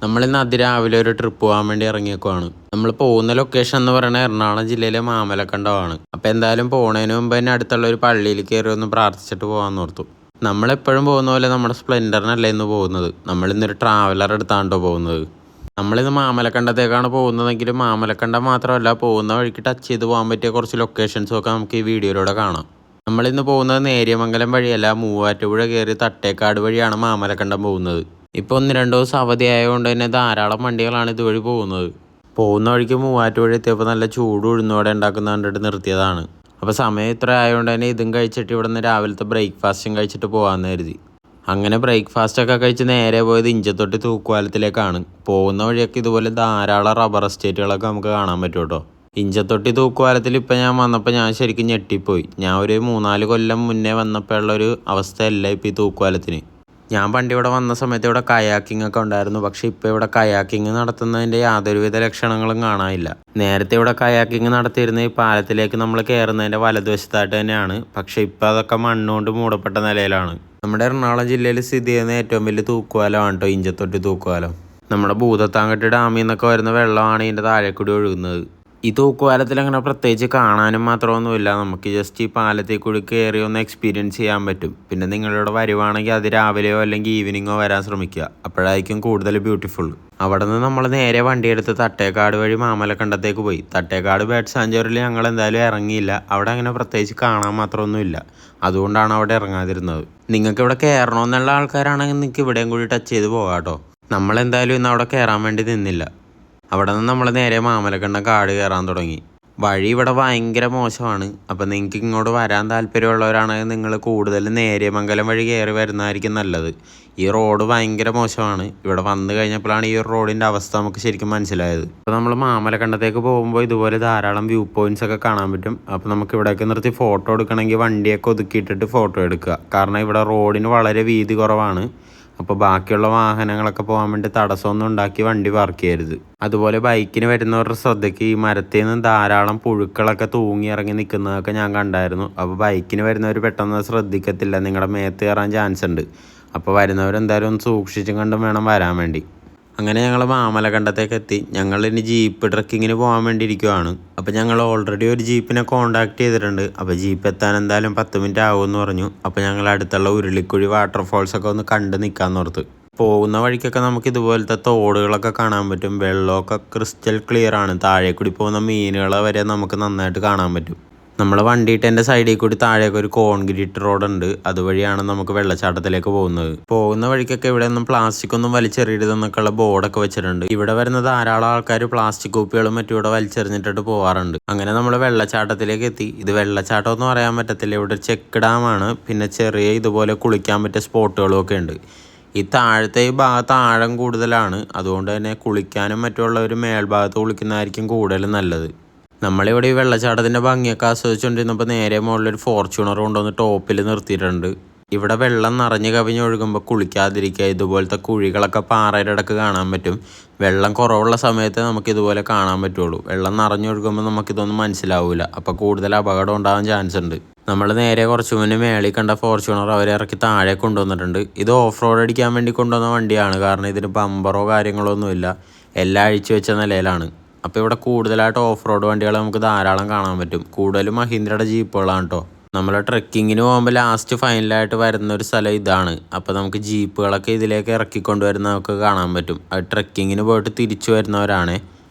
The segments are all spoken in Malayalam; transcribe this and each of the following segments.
നമ്മളിന്ന് അതിരാവിലെ ഒരു ട്രിപ്പ് പോകാൻ വേണ്ടി ഇറങ്ങിയേക്കുവാണ്. നമ്മൾ പോകുന്ന ലൊക്കേഷൻ എന്ന് പറയുന്നത് എറണാകുളം ജില്ലയിലെ മാമലക്കണ്ടമാണ്. അപ്പോൾ എന്തായാലും പോണതിന് മുമ്പ് തന്നെ അടുത്തുള്ള ഒരു പള്ളിയിൽ കയറി ഒന്ന് പ്രാർത്ഥിച്ചിട്ട് പോകാമെന്ന് ഓർത്തു. നമ്മളെപ്പോഴും പോകുന്ന പോലെ നമ്മുടെ സ്പ്ലെൻഡറിനല്ല ഇന്ന് പോകുന്നത്. നമ്മളിന്നൊരു ട്രാവലർ എടുത്താണ്ടോ പോകുന്നത്. നമ്മളിന്ന് മാമലക്കണ്ടത്തേക്കാണ് പോകുന്നതെങ്കിലും മാമലക്കണ്ടം മാത്രമല്ല, പോകുന്ന വഴിക്ക് ടച്ച് ചെയ്ത് പോകാൻ പറ്റിയ കുറച്ച് ലൊക്കേഷൻസും ഒക്കെ നമുക്ക് ഈ വീഡിയോയിലൂടെ കാണാം. നമ്മളിന്ന് പോകുന്നത് നേര്യമംഗലം വഴിയല്ല, മൂവാറ്റുപുഴ കയറി തട്ടേക്കാട് വഴിയാണ് മാമലക്കണ്ടം പോകുന്നത്. ഇപ്പോൾ 1-2 ദിവസം അവധി ആയതുകൊണ്ട് തന്നെ ധാരാളം വണ്ടികളാണ് ഇതുവഴി പോകുന്നത്. പോകുന്ന വഴിക്ക് മൂവാറ്റുപുഴ എത്തിയപ്പോൾ നല്ല ചൂട് ഉഴുന്നോടെ ഉണ്ടാക്കുന്ന കണ്ടിട്ട് നിർത്തിയതാണ്. അപ്പോൾ സമയം ഇത്ര ആയതുകൊണ്ട് തന്നെ ഇതും കഴിച്ചിട്ട് ഇവിടെ നിന്ന് രാവിലത്തെ ബ്രേക്ക്ഫാസ്റ്റും കഴിച്ചിട്ട് പോകാമെന്ന് കരുതി. അങ്ങനെ ബ്രേക്ക്ഫാസ്റ്റൊക്കെ കഴിച്ച് നേരെ പോയത് ഇഞ്ചത്തൊട്ടി തൂക്കുപാലത്തിലേക്കാണ്. പോകുന്ന വഴിയൊക്കെ ഇതുപോലെ ധാരാളം റബ്ബർ എസ്റ്റേറ്റുകളൊക്കെ നമുക്ക് കാണാൻ പറ്റും കേട്ടോ. ഇഞ്ചത്തൊട്ടി തൂക്കുപാലത്തിൽ ഇപ്പം ഞാൻ വന്നപ്പോൾ ഞാൻ ശരിക്കും ഞെട്ടിപ്പോയി. ഞാൻ ഒരു 3-4 കൊല്ലം മുന്നേ വന്നപ്പോഴുള്ളൊരു അവസ്ഥയല്ല ഇപ്പോൾ ഈ തൂക്കുപാലത്തിന്. ഞാൻ പണ്ട് ഇവിടെ വന്ന സമയത്ത് ഇവിടെ കയാക്കിംഗ് ഒക്കെ ഉണ്ടായിരുന്നു. പക്ഷേ ഇപ്പോൾ ഇവിടെ കയാക്കിംഗ് നടത്തുന്നതിൻ്റെ യാതൊരുവിധ ലക്ഷണങ്ങളും കാണാനില്ല. നേരത്തെ ഇവിടെ കയാക്കിംഗ് നടത്തിയിരുന്ന ഈ പാലത്തിലേക്ക് നമ്മൾ കയറുന്നതിൻ്റെ വലതുവശത്തായിട്ട് തന്നെയാണ്. പക്ഷേ ഇപ്പോൾ അതൊക്കെ മണ്ണുകൊണ്ട് മൂടപ്പെട്ട നിലയിലാണ്. നമ്മുടെ എറണാകുളം ജില്ലയിൽ സ്ഥിതി ചെയ്യുന്ന ഏറ്റവും വലിയ തൂക്കുപാലമാണ് കേട്ടോ ഇഞ്ചത്തൊട്ടി തൂക്കുപാലം. നമ്മുടെ ഭൂതത്താൻകെട്ട് ഡാമിൽ നിന്നൊക്കെ വരുന്ന വെള്ളമാണ് ഇതിൻ്റെ താഴെക്കൂടി ഒഴുകുന്നത്. ഈ തൂക്കുപാലത്തിൽ അങ്ങനെ പ്രത്യേകിച്ച് കാണാനും മാത്രമൊന്നുമില്ല. നമുക്ക് ജസ്റ്റ് ഈ പാലത്തിൽ കൂടി കയറി ഒന്ന് എക്സ്പീരിയൻസ് ചെയ്യാൻ പറ്റും. പിന്നെ നിങ്ങളിവിടെ വരുവാണെങ്കിൽ അത് രാവിലെയോ അല്ലെങ്കിൽ ഈവനിങ്ങോ വരാൻ ശ്രമിക്കുക. അപ്പോഴായിരിക്കും കൂടുതൽ ബ്യൂട്ടിഫുൾ. അവിടെ നിന്ന് നമ്മൾ നേരെ വണ്ടിയെടുത്ത് തട്ടേക്കാട് വഴി മാമലക്കണ്ടത്തേക്ക് പോയി. തട്ടേക്കാട് ബേർഡ് സാഞ്ചുറിയിൽ ഞങ്ങൾ എന്തായാലും ഇറങ്ങിയില്ല. അവിടെ അങ്ങനെ പ്രത്യേകിച്ച് കാണാൻ മാത്രമൊന്നുമില്ല. അതുകൊണ്ടാണ് അവിടെ ഇറങ്ങാതിരുന്നത്. നിങ്ങൾക്ക് ഇവിടെ കയറണമെന്നുള്ള ആൾക്കാരാണെങ്കിൽ നിങ്ങൾക്ക് ഇവിടെയും കൂടി ടച്ച് ചെയ്ത് പോകാം കേട്ടോ. നമ്മളെന്തായാലും ഇന്ന് അവിടെ കയറാൻ വേണ്ടി നിന്നില്ല. അവിടെ നിന്ന് നമ്മൾ നേരെ മാമലക്കണ്ടം കാട് കയറാൻ തുടങ്ങി. വഴി ഇവിടെ ഭയങ്കര മോശമാണ്. അപ്പോൾ നിങ്ങൾക്ക് ഇങ്ങോട്ട് വരാൻ താല്പര്യമുള്ളവരാണെങ്കിൽ നിങ്ങൾ കൂടുതലും നേര്യമംഗലം വഴി കയറി വരുന്നതായിരിക്കും നല്ലത്. ഈ റോഡ് ഭയങ്കര മോശമാണ്. ഇവിടെ വന്നു കഴിഞ്ഞപ്പോഴാണ് ഈ റോഡിൻ്റെ അവസ്ഥ നമുക്ക് ശരിക്കും മനസ്സിലായത്. അപ്പോൾ നമ്മൾ മാമലക്കണ്ടത്തേക്ക് പോകുമ്പോൾ ഇതുപോലെ ധാരാളം വ്യൂ പോയിൻറ്റ്സ് ഒക്കെ കാണാൻ പറ്റും. അപ്പോൾ നമുക്ക് ഇവിടെയൊക്കെ നിർത്തി ഫോട്ടോ എടുക്കണമെങ്കിൽ വണ്ടിയൊക്കെ ഒതുക്കിയിട്ടിട്ട് ഫോട്ടോ എടുക്കുക. കാരണം ഇവിടെ റോഡിന് വളരെ വീതി കുറവാണ്. അപ്പോൾ ബാക്കിയുള്ള വാഹനങ്ങളൊക്കെ പോകാൻ വേണ്ടി തടസ്സമൊന്നും ഉണ്ടാക്കി വണ്ടി പാർക്ക് ചെയ്യരുത്. അതുപോലെ ബൈക്കിന് വരുന്നവരുടെ ശ്രദ്ധയ്ക്ക് ഈ മരത്തിൽ നിന്ന് ധാരാളം പുഴുക്കളൊക്കെ തൂങ്ങി ഇറങ്ങി നിൽക്കുന്നതൊക്കെ ഞാൻ കണ്ടായിരുന്നു. അപ്പോൾ ബൈക്കിന് വരുന്നവർ പെട്ടെന്ന് ശ്രദ്ധിക്കത്തില്ല, നിങ്ങളുടെ മേത്ത് കയറാൻ ചാൻസ് ഉണ്ട്. അപ്പോൾ വരുന്നവരെന്തായാലും ഒന്ന് സൂക്ഷിച്ചും കണ്ടും വേണം വരാൻ വേണ്ടി. അങ്ങനെ ഞങ്ങൾ മാമലക്കണ്ടത്തേക്ക് എത്തി. ഞങ്ങളിനി ജീപ്പ് ട്രക്കിങ്ങിന് പോകാൻ വേണ്ടി ഇരിക്കുവാണ്. അപ്പോൾ ഞങ്ങൾ ഓൾറെഡി ഒരു ജീപ്പിനെ കോൺടാക്ട് ചെയ്തിട്ടുണ്ട്. അപ്പോൾ ജീപ്പ് എത്താൻ എന്തായാലും 10 മിനിറ്റ് ആകുമെന്ന് പറഞ്ഞു. അപ്പോൾ ഞങ്ങൾ അടുത്തുള്ള ഉരുളിക്കുഴി വാട്ടർഫോൾസൊക്കെ ഒന്ന് കണ്ട് നിൽക്കാമെന്ന് ഓർത്ത്. പോകുന്ന വഴിക്കൊക്കെ നമുക്ക് ഇതുപോലത്തെ തോടുകളൊക്കെ കാണാൻ പറ്റും. വെള്ളമൊക്കെ ക്രിസ്റ്റൽ ക്ലിയർ ആണ്. താഴെ കൂടി പോകുന്ന മീനുകളെ വരെ നമുക്ക് നന്നായിട്ട് കാണാൻ പറ്റും. നമ്മൾ വണ്ടിയിട്ടതിൻ്റെ സൈഡിൽ കൂടി താഴേക്ക് ഒരു കോൺക്രീറ്റ് റോഡുണ്ട്. അതുവഴിയാണ് നമുക്ക് വെള്ളച്ചാട്ടത്തിലേക്ക് പോകുന്ന വഴിക്കൊക്കെ ഇവിടെ ഒന്നും പ്ലാസ്റ്റിക് ഒന്നും വലിച്ചെറിയരുതെന്നൊക്കെയുള്ള ബോർഡൊക്കെ വെച്ചിട്ടുണ്ട്. ഇവിടെ വരുന്ന ധാരാളം ആൾക്കാർ പ്ലാസ്റ്റിക് കുപ്പികളും മറ്റും ഇവിടെ വലിച്ചെറിഞ്ഞിട്ട് പോകാറുണ്ട്. അങ്ങനെ നമ്മൾ വെള്ളച്ചാട്ടത്തിലേക്ക് എത്തി. ഇത് വെള്ളച്ചാട്ടം എന്ന് പറയാൻ പറ്റത്തില്ല, ഇവിടെ ചെക്ക് ഡാമാണ്. പിന്നെ ചെറിയ ഇതുപോലെ കുളിക്കാൻ പറ്റിയ സ്പോട്ടുകളും ഒക്കെ ഉണ്ട്. ഈ താഴത്തെ ഈ ഭാഗത്ത് ആഴം കൂടുതലാണ്. അതുകൊണ്ട് തന്നെ കുളിക്കാനും മറ്റുള്ളവർ മേൽഭാഗത്ത് കുളിക്കുന്നതായിരിക്കും കൂടുതലും നല്ലത്. നമ്മളിവിടെ ഈ വെള്ളച്ചാട്ടത്തിൻ്റെ ഭംഗിയൊക്കെ ആസ്വദിച്ചുകൊണ്ടിരുന്നപ്പോൾ നേരെ മുകളിലൊരു ഫോർച്യൂണർ കൊണ്ടുവന്ന് ടോപ്പിൽ നിർത്തിയിട്ടുണ്ട്. ഇവിടെ വെള്ളം നിറഞ്ഞ് കവിഞ്ഞൊഴുകുമ്പോൾ കുളിക്കാതിരിക്കുക. ഇതുപോലത്തെ കുഴികളൊക്കെ പാറയുടെ ഇടക്ക് കാണാൻ പറ്റും. വെള്ളം കുറവുള്ള സമയത്ത് നമുക്കിതുപോലെ കാണാൻ പറ്റുള്ളൂ. വെള്ളം നിറഞ്ഞൊഴുകുമ്പോൾ നമുക്കിതൊന്നും മനസ്സിലാവില്ല. അപ്പോൾ കൂടുതൽ അപകടം ഉണ്ടാകാൻ ചാൻസ് ഉണ്ട്. നമ്മൾ നേരെ കുറച്ച് മുന്നേ മേളിൽ കണ്ട ഫോർച്യൂണർ അവരെ ഇറക്കി താഴെ കൊണ്ടുവന്നിട്ടുണ്ട്. ഇത് ഓഫ് റോഡ് അടിക്കാൻ വേണ്ടി കൊണ്ടുവന്ന വണ്ടിയാണ്. കാരണം ഇതിന് ബമ്പറോ കാര്യങ്ങളോ ഒന്നുമില്ല, എല്ലാം അഴിച്ചു വെച്ച നിലയിലാണ്. അപ്പോൾ ഇവിടെ കൂടുതലായിട്ട് ഓഫ് റോഡ് വണ്ടികൾ നമുക്ക് ധാരാളം കാണാൻ പറ്റും. കൂടുതലും മഹീന്ദ്രയുടെ ജീപ്പുകളാണ് കേട്ടോ. നമ്മൾ ട്രെക്കിങ്ങിന് പോകുമ്പോൾ ലാസ്റ്റ് ഫൈനലായിട്ട് വരുന്ന ഒരു സ്ഥലം ഇതാണ്. അപ്പോൾ നമുക്ക് ജീപ്പുകളൊക്കെ ഇതിലേക്ക് ഇറക്കിക്കൊണ്ടുവരുന്ന നമുക്ക് കാണാൻ പറ്റും. അത് ട്രെക്കിങ്ങിന് പോയിട്ട് തിരിച്ചു വരുന്നവരാണ്.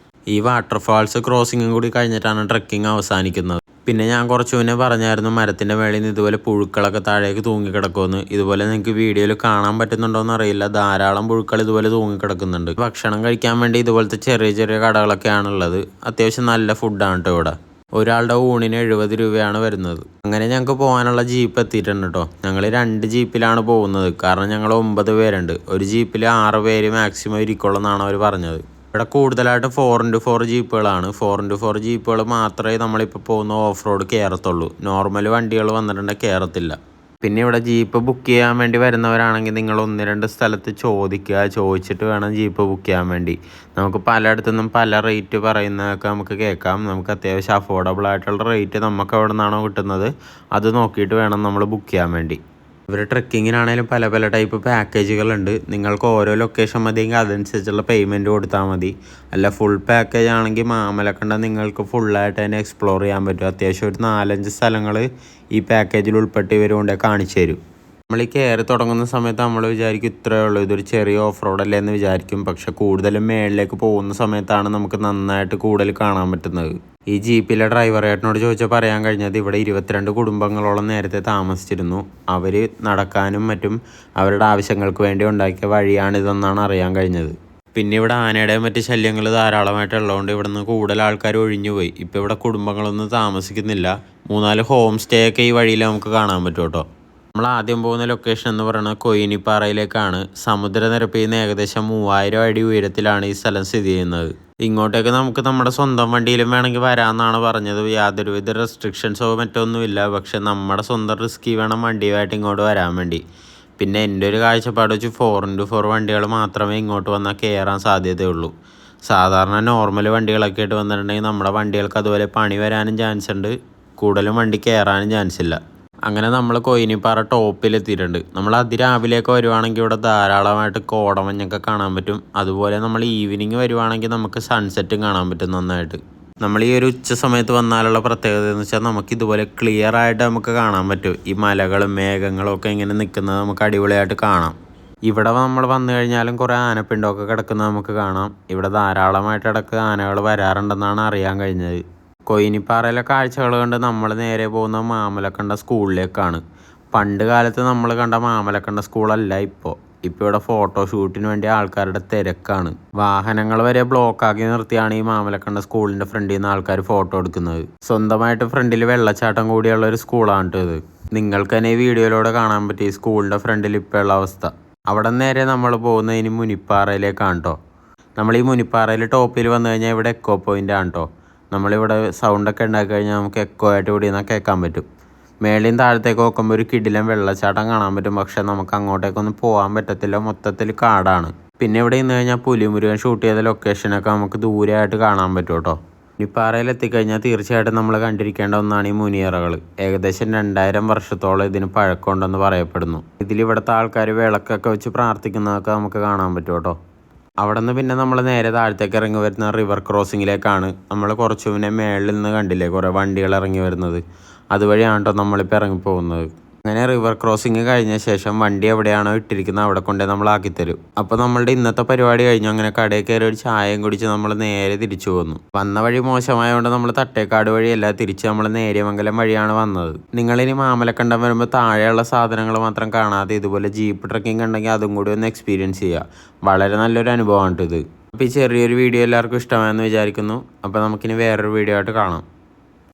ഈ വാട്ടർഫാൾസ് ക്രോസിങ്ങും കൂടി കഴിഞ്ഞിട്ടാണ് ട്രെക്കിങ് അവസാനിക്കുന്നത്. പിന്നെ ഞാൻ കുറച്ച് മുന്നേ പറഞ്ഞായിരുന്നു മരത്തിൻ്റെ മേളിൽ നിന്ന് ഇതുപോലെ പുഴുക്കളൊക്കെ താഴേക്ക് തൂങ്ങിക്കിടക്കുമെന്ന്. ഇതുപോലെ നിങ്ങൾക്ക് വീഡിയോയിൽ കാണാൻ പറ്റുന്നുണ്ടോയെന്ന് അറിയില്ല, ധാരാളം പുഴുക്കൾ ഇതുപോലെ തൂങ്ങിക്കിടക്കുന്നുണ്ട്. ഭക്ഷണം കഴിക്കാൻ വേണ്ടി ഇതുപോലത്തെ ചെറിയ ചെറിയ കടകളൊക്കെയാണുള്ളത്. അത്യാവശ്യം നല്ല ഫുഡാണ് കേട്ടോ ഇവിടെ. ഒരാളുടെ ഊണിന് 70 രൂപയാണ് വരുന്നത്. അങ്ങനെ ഞങ്ങൾക്ക് പോകാനുള്ള ജീപ്പ് എത്തിയിട്ടുണ്ട് കേട്ടോ. ഞങ്ങൾ 2 ജീപ്പിലാണ് പോകുന്നത്. കാരണം ഞങ്ങൾ 9 പേരുണ്ട്. ഒരു ജീപ്പിൽ 6 പേര് മാക്സിമം ഇരിക്കുള്ളൂ എന്നാണ് അവർ പറഞ്ഞത്. ഇവിടെ കൂടുതലായിട്ട് 4x4 ജീപ്പുകളാണ്. 4x4 ജീപ്പുകൾ മാത്രമേ നമ്മളിപ്പോൾ പോകുന്ന ഓഫ് റോഡ് കയറത്തുള്ളൂ. നോർമൽ വണ്ടികൾ വന്നിട്ടുണ്ടെങ്കിൽ കയറത്തില്ല. പിന്നെ ഇവിടെ ജീപ്പ് ബുക്ക് ചെയ്യാൻ വേണ്ടി വരുന്നവരാണെങ്കിൽ നിങ്ങൾ 1-2 സ്ഥലത്ത് ചോദിച്ചിട്ട് വേണം ജീപ്പ് ബുക്ക് ചെയ്യാൻ വേണ്ടി. നമുക്ക് പലയിടത്തുനിന്നും പല റേറ്റ് പറയുന്നതൊക്കെ നമുക്ക് കേൾക്കാം. നമുക്ക് അത്യാവശ്യം അഫോർഡബിൾ ആയിട്ടുള്ള റേറ്റ് നമുക്ക് എവിടെ നിന്നാണോ കിട്ടുന്നത് അത് നോക്കിയിട്ട് വേണം നമ്മൾ ബുക്ക് ചെയ്യാൻ വേണ്ടി. ഇവർ ട്രെക്കിങ്ങിനാണേലും പല പല ടൈപ്പ് പാക്കേജുകളുണ്ട്. നിങ്ങൾക്ക് ഓരോ ലൊക്കേഷൻ മതിയെങ്കിൽ അതനുസരിച്ചുള്ള പേയ്മെൻറ്റ് കൊടുത്താൽ മതി. അല്ല ഫുൾ പാക്കേജ് ആണെങ്കിൽ മാമലക്കണ്ടം നിങ്ങൾക്ക് ഫുള്ളായിട്ട് തന്നെ എക്സ്പ്ലോർ ചെയ്യാൻ പറ്റും. അത്യാവശ്യം ഒരു 4-5 സ്ഥലങ്ങൾ ഈ പാക്കേജിൽ ഉൾപ്പെട്ട് ഇവർ കൊണ്ട് കാണിച്ചു തരും. നമ്മൾ ഈ കയറി തുടങ്ങുന്ന സമയത്ത് നമ്മൾ വിചാരിക്കും ഇത്രയേ ഉള്ളൂ, ഇതൊരു ചെറിയ ഓഫ് റോഡല്ലേ എന്ന് വിചാരിക്കും. പക്ഷെ കൂടുതലും മേളിലേക്ക് പോകുന്ന സമയത്താണ് നമുക്ക് നന്നായിട്ട് കൂടുതൽ കാണാൻ പറ്റുന്നത്. ഈ ജീപ്പിലെ ഡ്രൈവറേട്ടനോട് ചോദിച്ചാൽ പറയാൻ കഴിഞ്ഞത് ഇവിടെ 22 കുടുംബങ്ങളോളം നേരത്തെ താമസിച്ചിരുന്നു. അവർ നടക്കാനും മറ്റും അവരുടെ ആവശ്യങ്ങൾക്ക് വേണ്ടി ഉണ്ടാക്കിയ വഴിയാണിതെന്നാണ് അറിയാൻ കഴിഞ്ഞത്. പിന്നെ ഇവിടെ ആനയുടെ മറ്റ് ശല്യങ്ങൾ ധാരാളമായിട്ടുള്ളതുകൊണ്ട് ഇവിടെ നിന്ന് കൂടുതൽ ആൾക്കാർ ഒഴിഞ്ഞുപോയി. ഇപ്പോൾ ഇവിടെ കുടുംബങ്ങളൊന്നും താമസിക്കുന്നില്ല. 3-4 ഹോം സ്റ്റേ ഒക്കെ ഈ വഴിയിൽ നമുക്ക് കാണാൻ പറ്റും കേട്ടോ. നമ്മൾ ആദ്യം പോകുന്ന ലൊക്കേഷൻ എന്ന് പറയുന്നത് കൊയിനിപ്പാറയിലേക്കാണ്. സമുദ്രനിരപ്പിൽ നിന്ന് ഏകദേശം 3000 അടി ഉയരത്തിലാണ് ഈ സ്ഥലം സ്ഥിതി ചെയ്യുന്നത്. ഇങ്ങോട്ടേക്ക് നമുക്ക് നമ്മുടെ സ്വന്തം വണ്ടിയിലും വേണമെങ്കിൽ വരാമെന്നാണ് പറഞ്ഞത്. യാതൊരുവിധ റെസ്ട്രിക്ഷൻസോ മറ്റൊന്നുമില്ല. പക്ഷെ നമ്മുടെ സ്വന്തം റിസ്കിൽ വേണം വണ്ടിയുമായിട്ട് ഇങ്ങോട്ട് വരാൻ വേണ്ടി. പിന്നെ എൻ്റെ ഒരു കാഴ്ചപ്പാട് വെച്ച് 4x4 വണ്ടികൾ മാത്രമേ ഇങ്ങോട്ട് വന്നാൽ കയറാൻ സാധ്യതയുള്ളൂ. സാധാരണ നോർമൽ വണ്ടികളൊക്കെ ആയിട്ട് വന്നിട്ടുണ്ടെങ്കിൽ നമ്മുടെ വണ്ടികൾക്ക് അതുപോലെ പണി വരാനും ചാൻസ് ഉണ്ട്, കൂടുതലും വണ്ടി കയറാനും ചാൻസ് ഇല്ല. അങ്ങനെ നമ്മൾ കൊയിനിപ്പാറ ടോപ്പിലെത്തിയിട്ടുണ്ട്. നമ്മൾ അതിരാവിലെയൊക്കെ വരുവാണെങ്കിൽ ഇവിടെ ധാരാളമായിട്ട് കോടമഞ്ഞൊക്കെ കാണാൻ പറ്റും. അതുപോലെ നമ്മൾ ഈവനിങ് വരുവാണെങ്കിൽ നമുക്ക് സൺസെറ്റും കാണാൻ പറ്റും നന്നായിട്ട്. നമ്മൾ ഈ ഒരു ഉച്ച സമയത്ത് വന്നാലുള്ള പ്രത്യേകത എന്ന് വെച്ചാൽ നമുക്ക് ഇതുപോലെ ക്ലിയർ ആയിട്ട് നമുക്ക് കാണാൻ പറ്റും. ഈ മലകളും മേഘങ്ങളും ഒക്കെ ഇങ്ങനെ നിൽക്കുന്നത് നമുക്ക് അടിപൊളിയായിട്ട് കാണാം. ഇവിടെ നമ്മൾ വന്നു കഴിഞ്ഞാലും കുറേ ആനപ്പിണ്ടമൊക്കെ കിടക്കുന്നത് നമുക്ക് കാണാം. ഇവിടെ ധാരാളമായിട്ട് ഇടയ്ക്ക് ആനകൾ വരാറുണ്ടെന്നാണ് അറിയാൻ കഴിഞ്ഞത്. കൊയിനിപ്പാറയിലെ കാഴ്ചകൾ കണ്ട് നമ്മൾ നേരെ പോകുന്ന മാമലക്കണ്ടം സ്കൂളിലേക്കാണ്. പണ്ട് കാലത്ത് നമ്മൾ കണ്ട മാമലക്കണ്ടം സ്കൂളല്ല ഇപ്പോൾ ഇവിടെ ഫോട്ടോഷൂട്ടിന് വേണ്ടി ആൾക്കാരുടെ തിരക്കാണ്. വാഹനങ്ങൾ വരെ ബ്ലോക്കാക്കി നിർത്തിയാണ് ഈ മാമലക്കണ്ടം സ്കൂളിൻ്റെ ഫ്രണ്ടിൽ നിന്ന് ആൾക്കാർ ഫോട്ടോ എടുക്കുന്നത്. സ്വന്തമായിട്ട് ഫ്രണ്ടിൽ വെള്ളച്ചാട്ടം കൂടിയുള്ള ഒരു സ്കൂളാണ് ഇത്. നിങ്ങൾക്ക് തന്നെ ഈ വീഡിയോയിലൂടെ കാണാൻ പറ്റും ഈ സ്കൂളിൻ്റെ ഫ്രണ്ടിൽ ഇപ്പോൾ ഉള്ള അവസ്ഥ. അവിടെ നേരെ നമ്മൾ പോകുന്നത് ഇനി മുനിപ്പാറയിലേക്കാണ് കേട്ടോ. നമ്മൾ ഈ മുനിപ്പാറയിൽ ടോപ്പിൽ വന്നു കഴിഞ്ഞാൽ ഇവിടെ എക്കോ പോയിൻ്റ് ആണ് കേട്ടോ. നമ്മളിവിടെ സൗണ്ടൊക്കെ ഉണ്ടാക്കി കഴിഞ്ഞാൽ നമുക്ക് എക്കോ ആയിട്ട് ഇവിടെ നിന്ന് കേൾക്കാൻ പറ്റും. മേളിൽ താഴത്തേക്ക് നോക്കുമ്പോൾ ഒരു കിടിലൻ വെള്ളച്ചാട്ടം കാണാൻ പറ്റും. പക്ഷെ നമുക്ക് അങ്ങോട്ടേക്കൊന്നും പോകാൻ പറ്റത്തില്ല, മൊത്തത്തിൽ കാടാണ്. പിന്നെ ഇവിടെ നിന്ന് കഴിഞ്ഞാൽ പുലിമുരുകൻ ഷൂട്ട് ചെയ്ത ലൊക്കേഷനൊക്കെ നമുക്ക് ദൂരെയായിട്ട് കാണാൻ പറ്റും കേട്ടോ. മുനിപ്പാറയിൽ എത്തിക്കഴിഞ്ഞാൽ തീർച്ചയായിട്ടും നമ്മൾ കണ്ടിരിക്കേണ്ട ഒന്നാണ് ഈ മുനിയറകൾ. ഏകദേശം 2000 വർഷത്തോളം ഇതിന് പഴക്കമുണ്ടെന്ന് പറയപ്പെടുന്നു. ഇതിലിവിടുത്തെ ആൾക്കാർ വിളക്കൊക്കെ വെച്ച് പ്രാർത്ഥിക്കുന്നതൊക്കെ നമുക്ക് കാണാൻ പറ്റും കേട്ടോ. അവിടെ നിന്ന് പിന്നെ നമ്മൾ നേരെ താഴത്തേക്ക് ഇറങ്ങി വരുന്ന റിവർ ക്രോസിങ്ങിലേക്കാണ്. നമ്മൾ കുറച്ച് മുന്നേ മേളിൽ നിന്ന് കണ്ടില്ലേ കുറേ വണ്ടികൾ ഇറങ്ങി വരുന്നത്, അതുവഴിയാണ് കേട്ടോ നമ്മളിപ്പോൾ ഇറങ്ങി പോകുന്നത്. അങ്ങനെ റിവർ ക്രോസിങ് കഴിഞ്ഞ ശേഷം വണ്ടി എവിടെയാണോ ഇട്ടിരിക്കുന്നത് അവിടെ കൊണ്ടേ നമ്മൾ ആക്കിത്തരും. അപ്പോൾ നമ്മളുടെ ഇന്നത്തെ പരിപാടി കഴിഞ്ഞു. അങ്ങനെ കടയിൽ കയറി ഒരു ചായയും കുടിച്ച് നമ്മൾ നേരെ തിരിച്ചു പോന്നു. വന്ന വഴി മോശമായതുകൊണ്ട് നമ്മൾ തട്ടേക്കാട് വഴിയല്ല, തിരിച്ച് നമ്മൾ നേര്യമംഗലം വഴിയാണ് വന്നത്. നിങ്ങളിനി മാമലക്കണ്ടം വരുമ്പോൾ താഴെയുള്ള സാധനങ്ങൾ മാത്രം കാണാതെ ഇതുപോലെ ജീപ്പ് ട്രക്കിംഗ് ഉണ്ടെങ്കിൽ അതും കൂടി ഒന്ന് എക്സ്പീരിയൻസ് ചെയ്യുക. വളരെ നല്ലൊരു അനുഭവമാണ് ഇത്. അപ്പോൾ ഈ ചെറിയൊരു വീഡിയോ എല്ലാവർക്കും ഇഷ്ടമായെന്ന് വിചാരിക്കുന്നു. അപ്പോൾ നമുക്കിനി വേറൊരു വീഡിയോ ആയിട്ട് കാണാം.